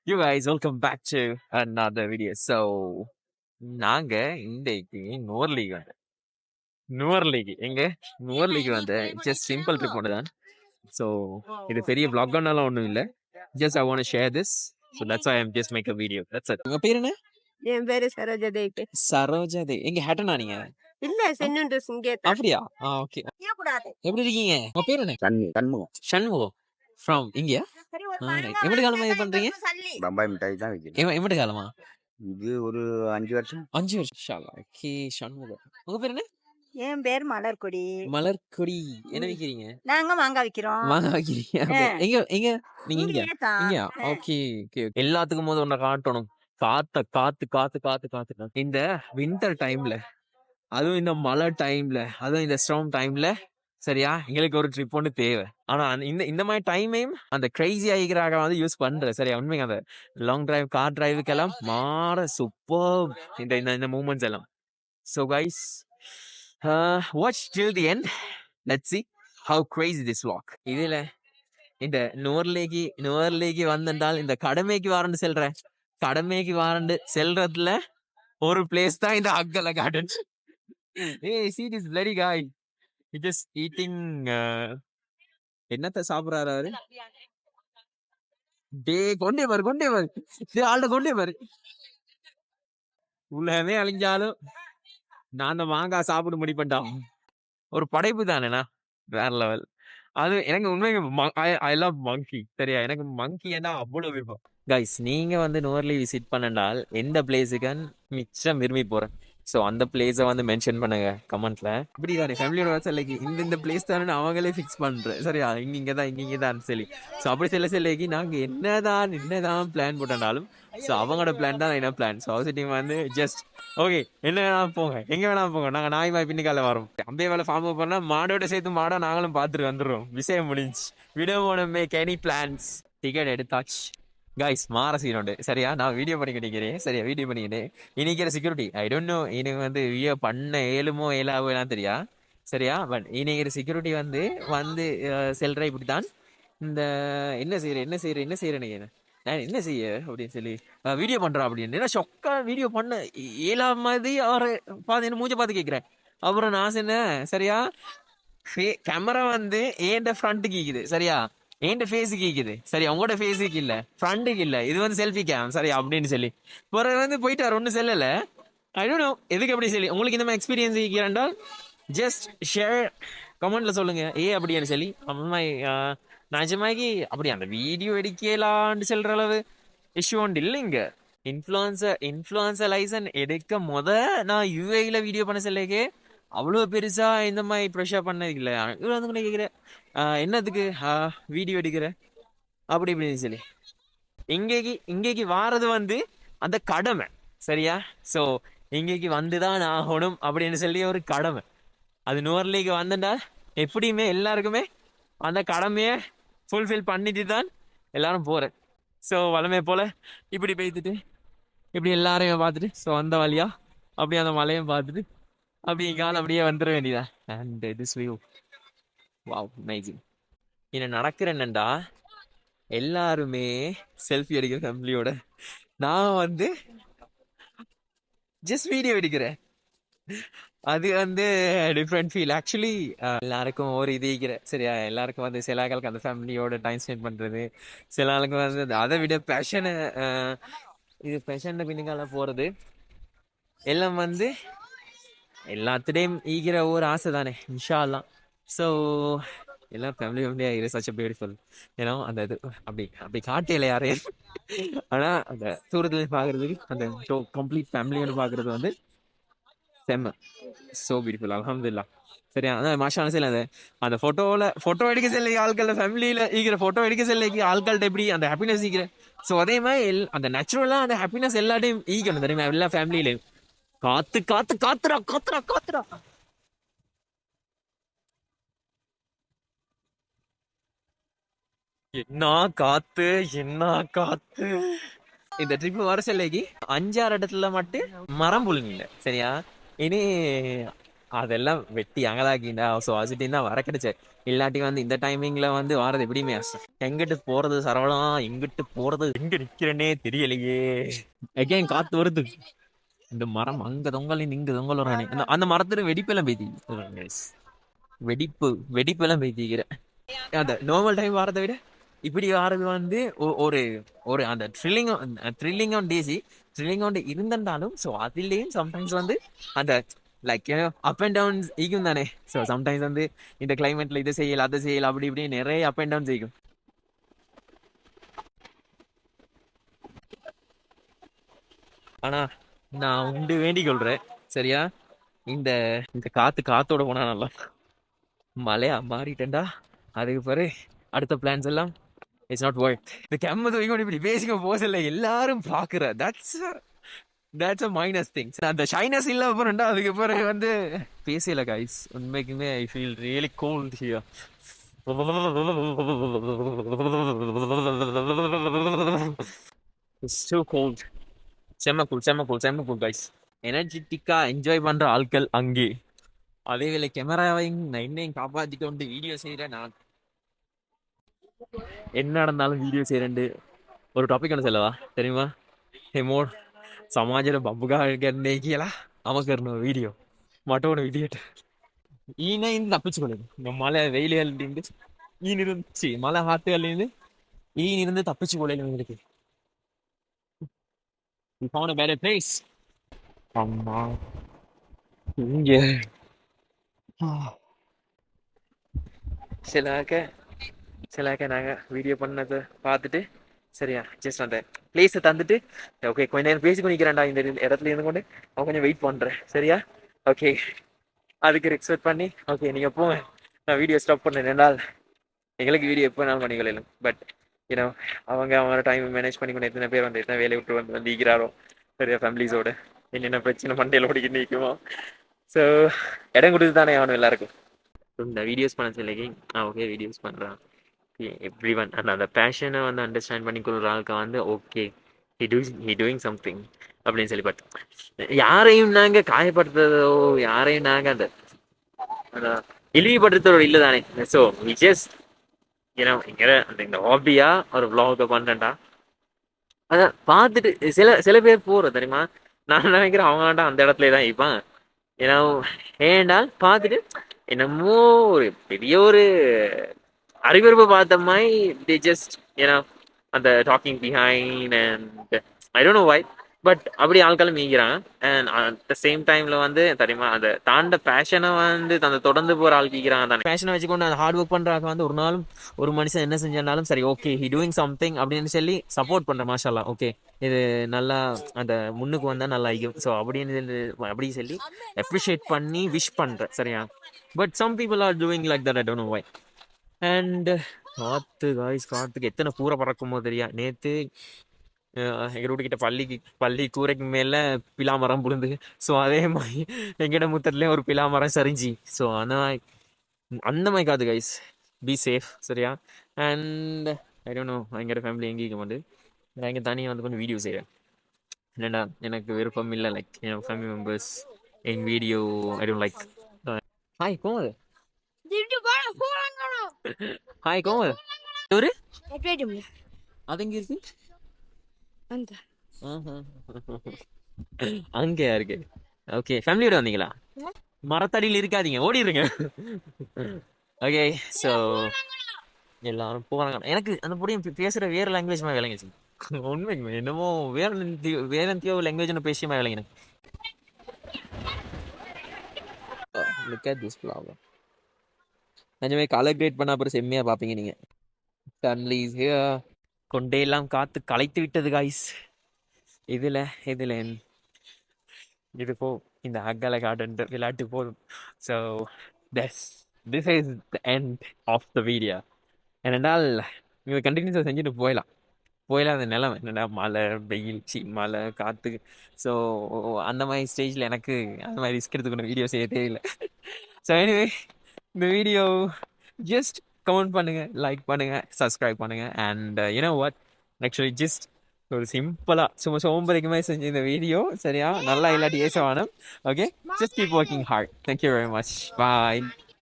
You guys, welcome back to another video. So, நாங்க இன்றைக்கு நுவர்லீக் எங்க நுவர்லீக் வந்து ஜஸ்ட் சிம்பிள் ட்ரிப் ஒன்று தான். ஸோ இது பெரிய vlog-னால ஒன்றும் இல்லை. Just I want share this. So that's I am just make a video. That's it. உங்க பேர் என்ன? என் பேரு சரோஜா தேவி. சரோஜா தே. எங்க ஹேட்டனா நீங்க? இல்ல சென்னுண்டு சிங்கேதா. அப்படியா? ஓகே. எப்படி இருக்கீங்க? உங்க பேர் என்ன? சண்முகம். சண்முகம். From India? எப்படி காலமா இது பண்றீங்க? பம்பாய் மிட்டாய் தான் வைக்கிறேன். எப்படி காலமா? இது ஒரு 5 வருஷம். 5 வருஷம். இன்ஷா அல்லாஹ். ஓகே சண்முகம். உங்க பேர் என்ன? என் பேர் மலர்கொடி. மலர்கொடி. என்ன விக்கிறீங்க? நாங்க மாங்காய் விக்கிறோம். மாங்காய் விக்கிறீங்க. எங்க எங்க நீங்க இங்கயா? Okay okay. எல்லாத்துக்கும் போது ஒன்ன காட்டணும். காத்து இந்த வின்டர் டைம்ல, அதுவும் இந்த மழை டைம்ல, அதுவும் இந்த ஸ்டார்ம் டைம்ல, சரியா எங்களுக்கு ஒரு ட்ரிப் ஒன்று தேவை. ஆனா இந்த இந்த மாதிரி டைமையும் அந்த கிரேசி ஆகிக்கிறாக வந்து யூஸ் பண்றேன். சரியா உண்மைங்க. அந்த லாங் டிரைவ் கார் டிரைவுக்கெல்லாம் சூப்பர் இந்த இந்த மூமெண்ட்ஸ் எல்லாம். So guys, watch till the end. Let's see how crazy this walk. இதுல இந்த நுவர்லேக்கு வந்தால் இந்த கடமைக்கு வாரண்டு செல்றேன். கடமைக்கு வாரண்டு செல்றதுல ஒரு பிளேஸ் தான் இந்த அக்கல garden. Hey, see this bloody guy. He just eating என்னத்த சாப்பிடுறாரு அவரு? கொண்டே பாரு. ஆள்ட கொண்டே பாரு. உள்ளவே அழிஞ்சாலும் நான் அந்த மாங்காய் சாப்பிட முடிப்பேன்டான். ஒரு படைப்பு தானேண்ணா, வேற லெவல். அது எனக்கு உண்மைக்கு ஐ லவ் மங்கி. சரியா, எனக்கு மங்கி ஏன்னா அவ்வளவு விருப்பம். கைஸ், நீங்க வந்து நுவர்லி விசிட் பண்ணால் எந்த பிளேஸுக்குன்னு மிச்சம் விரும்பி போறேன். ஸோ அந்த பிளேஸை வந்து மென்ஷன் பண்ணுங்க கமெண்ட்ல. இப்படி தானே ஃபேமிலியோட செல்லைக்கு இந்த பிளேஸ் தானே அவங்களே ஃபிக்ஸ் பண்றேன். சரியா, இங்கே தான் சொல்லி. ஸோ அப்படி செல்லைக்கு நாங்கள் என்னதான் பிளான் போட்டனாலும் ஸோ அவங்களோட பிளான் தான் என்ன பிளான். ஸோ ஹவுஸ் டீம் வந்து ஜஸ்ட் ஓகே என்ன வேணாலும் போங்க, எங்கே வேணாலும் போங்க, நாங்கள் நாய் மாதிரி பின்னிக்கால வரோம். அம்பே வேலை ஃபார்ம் பண்ணால் மாடோட சேர்த்து மாடா நாங்களும் பார்த்துட்டு வந்துடுறோம். விஷயம் முடிஞ்சு. விட போன மேக் எனி பிளான்ஸ். டிக்கெட் எடுத்தாச்சு கைஸ். மாற சீன் உண்டு. சரியா, நான் வீடியோ பண்ணி கிடைக்கிறேன். சரியா, வீடியோ பண்ணிக்கிட்டேன். இன்னைக்கிற செக்யூரிட்டி ஐ டோன்ட் நோ. எனக்கு வந்து வீடியோ பண்ண ஏழாவோலாம் தெரியா. சரியா, பட் இன்னைக்கிற செக்யூரிட்டி வந்து செல்ற இப்படித்தான். இந்த என்ன செய்யறேன் நான் என்ன செய்ய அப்படின்னு சொல்லி வீடியோ பண்றேன் அப்படின்னு சொக்கா வீடியோ பண்ண ஏழாம் மாதிரி அவரை பார்த்து என்ன மூஞ்ச பார்த்து கேட்கிறேன். அப்புறம் நான் சொன்னேன், சரியா கேமரா வந்து ஏண்ட ஃப்ரண்ட்டுக்கு கேக்குது. சரியா, என் ஃபேஸுக்கு கேக்குது. சரி, அவங்களோட ஃபேஸுக்கு இல்ல, ஃப்ரண்ட்டுக்கு இல்ல, இது வந்து செல்ஃபி கேம். சரி அப்படின்னு சொல்லி பிறகு வந்து போயிட்டார். ஒன்றும் செல்லல. ஐ டோன்ட் நோ எதுக்கு அப்படி சொல்லி. உங்களுக்கு இந்த மாதிரி எக்ஸ்பீரியன்ஸ் இருக்கிறால் ஜஸ்ட் ஷேர் கமெண்ட்ல சொல்லுங்க. அப்படின்னு சொல்லி நிஜமாக்கி அப்படி அந்த வீடியோ எடுக்கலான்னு சொல்ற அளவு இஷ்யூ ஒன்று இல்லைங்க. இன்ஃப்ளூயன்சர் லைசன் எடுக்க நான் யூஏல வீடியோ பண்ண சொல்லக்கே அவ்வளோ பெருசா இந்த மாதிரி ப்ரெஷர் பண்ணது இல்லை. இவ்வளோ வந்து கேட்குறேன் என்னத்துக்கு வீடியோ எடுக்கிற அப்படி இப்படின்னு சொல்லி. இங்கேக்கு வாரது வந்து அந்த கடமை. சரியா, ஸோ இங்கேக்கு வந்துதான் ஆகணும் அப்படின்னு சொல்லி ஒரு கடமை. அது நுவர்லிக்கு வந்துட்டா எப்படியுமே எல்லாருக்குமே அந்த கடமையை ஃபுல்ஃபில் பண்ணிட்டு தான் எல்லாரும் போறேன். ஸோ வளமே போல இப்படி பெய்துட்டு இப்படி எல்லாரையும் பார்த்துட்டு ஸோ அந்த வழியா அப்படியே அந்த மலையும் பார்த்துட்டு அப்படி காலம் அப்படியே வந்துட வேண்டியதா. And this view wow amazing. என்ன நடக்கிற என்னண்டா எல்லாருமே செல்ஃபி எடுக்கிற ஃபேமிலியோட, நான் வந்து ஜஸ்ட் வீடியோ எடுக்கிறேன். அது வந்து டிஃப்ரெண்ட் ஃபீல் ஆக்சுவலி. எல்லாருக்கும் ஒரு இது இருக்கிற. சரியா, எல்லாருக்கும் வந்து சில ஆளுக்கு அந்த ஃபேமிலியோட டைம் ஸ்பெண்ட் பண்றது, சில ஆளுக்கு வந்து அதை விட பேஷனை இது பேஷன் பின்னுக்கால போறது எல்லாம் வந்து எல்லாத்துடையும் ஈகிற ஒரு ஆசை தானே இன்ஷா அல்லாஹ். ஸோ எல்லாம் ஃபேமிலி ஆகிற சச் அ பியூட்டிஃபுல். ஏன்னா அந்த இது அப்படி காட்டையில யாரையும். ஆனால் அந்த தூரத்துல பார்க்கறதுக்கு அந்த கம்ப்ளீட் ஃபேமிலியோட பார்க்கறது வந்து செம்ம ஸோ பியூட்டிஃபுல். அல்ஹம்துலில்லாஹ். சரியா, அதான் மாஷா அல்லா. அந்த ஃபோட்டோ எடுக்க செல்ல ஆட்கள் ஃபேமிலியில் ஈகிற ஃபோட்டோ எடுக்க செல்ல ஆட்கள்கிட்ட எப்படி அந்த ஹாப்பினஸ் ஈகிற. ஸோ அதே மாதிரி அந்த நேச்சுரலாக அந்த ஹாப்பினஸ் எல்லாத்தையும் ஈகணும் தெரியுமா எல்லா ஃபேமிலியிலையும். காத்துறா என்ன காத்து. இந்த ட்ரிப் வர செல்லைக்கு 5-6 இடத்துல மட்டும் மரம் புல்லுங்க. சரியா, இனி அதெல்லாம் வெட்டி அங்கலாக்கிண்டா. ஸோ அசிட்டின் தான் வர கிடைச்ச. இல்லாட்டி வந்து இந்த டைமிங்ல வந்து வாரது எப்படியுமே எங்கிட்டு போறது சரவணம், எங்கிட்டு போறது, எங்க நிக்கிறேனே தெரியலையே. எகைன் காத்து வருது. இந்த மரம் அங்க தொங்கலின் இங்க தொங்கலுறானே. அந்த அந்த மரத்துல வெடிப்பெல்லாம் பேத்தி வெடிப்பு வெடிப்பெல்லாம் பேத்திக்கிறேன். அந்த நார்மல் டைம் வாரதை விட இப்படி வாரது வந்து ஒரு ஒரு அந்த thrilling on daisy thrilling on இருந்திருந்தாலும் ஸோ அதுலேயும் சம்டைம்ஸ் வந்து அந்த லைக் அப் அண்ட் டவுன்ஸ் ஈக்கும் தானே. ஸோ சம்டைம்ஸ் வந்து இந்த கிளைமேட்ல இதை செய்யல அதை செய்யல அப்படி இப்படி நிறைய அப் அண்ட் டவுன்ஸ் ஈக்கும். ஆனா நான் உண்டு வேண்டிக் கொள்றேன் சரியா, இந்த இந்த காத்தோட போனா நல்லா மழையா மாறிட்டேன்டா. அதுக்கு பிறகு அடுத்த பிளான்ஸ் எல்லாம் இட்ஸ் நாட் ஒர்க். இந்த கேமரா தூக்கி இப்படி பேசிக்க போதில்லை எல்லாரும் பாக்குற தட்ஸ் அ மைனஸ் திங்ஸ். அந்த ஷைனஸ் இல்ல அப்புறம்டா அதுக்கு பிறகு வந்து பேசல கைஸ். உண்மைக்குமே I feel really cold here. It's so cold. செம்ம கூல் கைஸ். எனர்ஜெட்டிக்கா என்ஜாய் பண்ற ஆட்கள் அங்கே. அதே வேலை கேமராவையும் நான் என்னையும் காப்பாத்திட்டு வந்து வீடியோ செய்யறேன். நான் என்ன நடந்தாலும் வீடியோ செய்யறேன். ஒரு டாபிக் ஒன்று சொல்லவா தெரியுமா? हेमोड समाजर बब्बुगा करने की अला अमक करना वीडियो मटोन वीडियो ఈయన ఇంత తప్పించుకోలేదు. మళ్ళీ వెయిలి వెళ్ళింది ఈయన ఇருந்து మళ్ళీ హార్ట్ వెళ్ళింది ఈయన ఇருந்து తప్పించుకోలేదు వీళ్ళకి. We found a better place. அம்மா இங்க சிலாக்க நாங்கள் வீடியோ பண்ணதை பார்த்துட்டு சரியா ஜஸ்ட் அந்த பிளேஸை தந்துட்டு ஓகே கொஞ்ச நேரம் பேசி நிற்கிறேன்டா இந்த இடத்துல இருந்து கொண்டு அவன் கொஞ்சம் வெயிட் பண்ணுறேன் சரியா. ஓகே அதுக்கு ரெக்ஸ்பெக்ட் பண்ணி ஓகே நீங்கள் போங்க நான் வீடியோ ஸ்டாப் பண்ணேன். ரெண்டால் எங்களுக்கு வீடியோ எப்போ நாள் பண்ணிக்கலாம். பட் ஏன்னா அவங்களோட டைம் மேனேஜ் பண்ணி கொண்டு எத்தனை பேர் வந்து எத்தனை வேலையை விட்டு வந்து இருக்கிறாரோ சரியா ஃபேமிலிஸோடு என்னென்ன பிரச்சனை மண்டையில் ஓடிக்கிட்டு நிற்குமோ. ஸோ இடம் கொடுத்து தானே ஆகணும் எல்லாருக்கும். இந்த வீடியோஸ் பண்ண சொல்லிக்கு ஓகே வீடியோஸ் பண்ணுறான் எவ்ரி ஒன் அந்த பேஷனை வந்து அண்டர்ஸ்டாண்ட் பண்ணி கொடுக்குற ஆளுக்கு வந்து ஓகே ஹி டூயிங் சம்திங் அப்படின்னு சொல்லி. பட் யாரையும் நாங்கள் காயப்படுத்துறதோ யாரையும் நாங்கள் அந்த இழிவுபடுத்துறதோ இல்லை தானே. ஸோ வி ஜஸ்ட் ஏன்னா இங்கே அந்த இந்த ஹாபியா ஒரு விளாக பண்ணுறேன்டா அதை பார்த்துட்டு சில பேர் போகிறோம் தெரியுமா. நான் நினைக்கிறேன் அவங்களாண்டா அந்த இடத்துல தான் இருப்பான். ஏன்னா ஏண்டால் பார்த்துட்டு என்னமோ ஒரு பெரிய ஒரு அறிவியல்பு பார்த்த மாதிரி they just அந்த talking behind and I don't know why but அப்படி ஆட்களும் மீங்கிறாங்க. அண்ட் அட் த சேம் டைம்ல வந்து தெரியுமா அந்த தாண்ட பேஷனை வந்து அந்த தொடர்ந்து போற ஆள் கீக்கிறாங்க தானே. பேஷனை வச்சுக்கொண்டு அந்த ஹார்ட் ஒர்க் பண்றாங்க வந்து ஒரு நாளும் ஒரு மனுஷன் என்ன செஞ்சாலும் சரி ஓகே ஹி டூயிங் சம்திங் அப்படின்னு சொல்லி சப்போர்ட் பண்ற மாஷால்லா ஓகே இது நல்லா அந்த முன்னுக்கு வந்தா நல்லா ஆகும். ஸோ அப்படி சொல்லி அப்ரிஷியேட் பண்ணி விஷ் பண்றேன் சரியா. But some people are doing like that I don't know why. And காத்துக்கு எத்தனை கூரை பறக்குமோ தெரியா. நேற்று எங்கள் வீட்டுக்கிட்ட பள்ளி கூரைக்கு மேலே பிலா மரம் புழுந்து. ஸோ அதே மாதிரி எங்கிட்ட முத்தத்துலேயும் ஒரு பிலா மரம் சரிஞ்சு. ஸோ அந்த மாதிரி காது கைஸ் பி சேஃப் சரியா. அண்ட் ஐ டோன்ட் நோ எங்களோட ஃபேமிலி எங்கேயும் வந்து நான் இங்கே தனியாக வந்து கொஞ்சம் வீடியோ செய்கிறேன். என்னடா எனக்கு விருப்பம் இல்லை like N family members N video I don't like. Hi Komal hi Komal ஒரு அது எங்கே இருக்கு அங்கே இருக்கு. ஓகே ஃபேமிலியோட வந்தீங்களா? மரத்தடியில் இருக்காதீங்க ஓடிடுங்க. ஓகே ஸோ எல்லாரும் போகிறாங்க. எனக்கு அந்த பொடியும் பேசுகிற வேறு லாங்குவேஜ் மாதிரி விளங்கிச்சு. உண்மைங்க என்னமோ வேற எந்தியோ லாங்குவேஜ் பேசியமா விளங்கினேன். Look at this flower. நிஜமே கலர் கிரேட் பண்ண அப்புறம் செம்மையாக பார்ப்பீங்க நீங்கள். ஃபேமிலிஸ் ஹியர் கொண்டையெல்லாம் காத்து களைத்து விட்டது காய்ஸ். இதில் இது போ இந்த அக்கலை கார்டன் விளையாட்டு போதும். So this is the end of the video. ஏனென்றால் நீங்கள் கண்டினியூஸாக செஞ்சுட்டு போயிடலாம் அந்த நிலைமை என்னடா மழை வெயில் மழை காற்று. ஸோ அந்த மாதிரி ஸ்டேஜில் எனக்கு அந்த மாதிரி ரிஸ்க் எடுத்துக்கணும் வீடியோ செய்ய தேவையில்லை. ஸோ எனிவே இந்த வீடியோ ஜஸ்ட் கமெண்ட் பண்ணுங்கள், லைக் பண்ணுங்கள், சப்ஸ்கிரைப் பண்ணுங்கள். And you know what actually just ஒரு சிம்பிளா சும்மா சோம்பரைக்குமே செஞ்ச இந்த வீடியோ சரியா நல்லா இல்லாட்டி ஏசவானம் okay just keep working hard thank you very much பாய்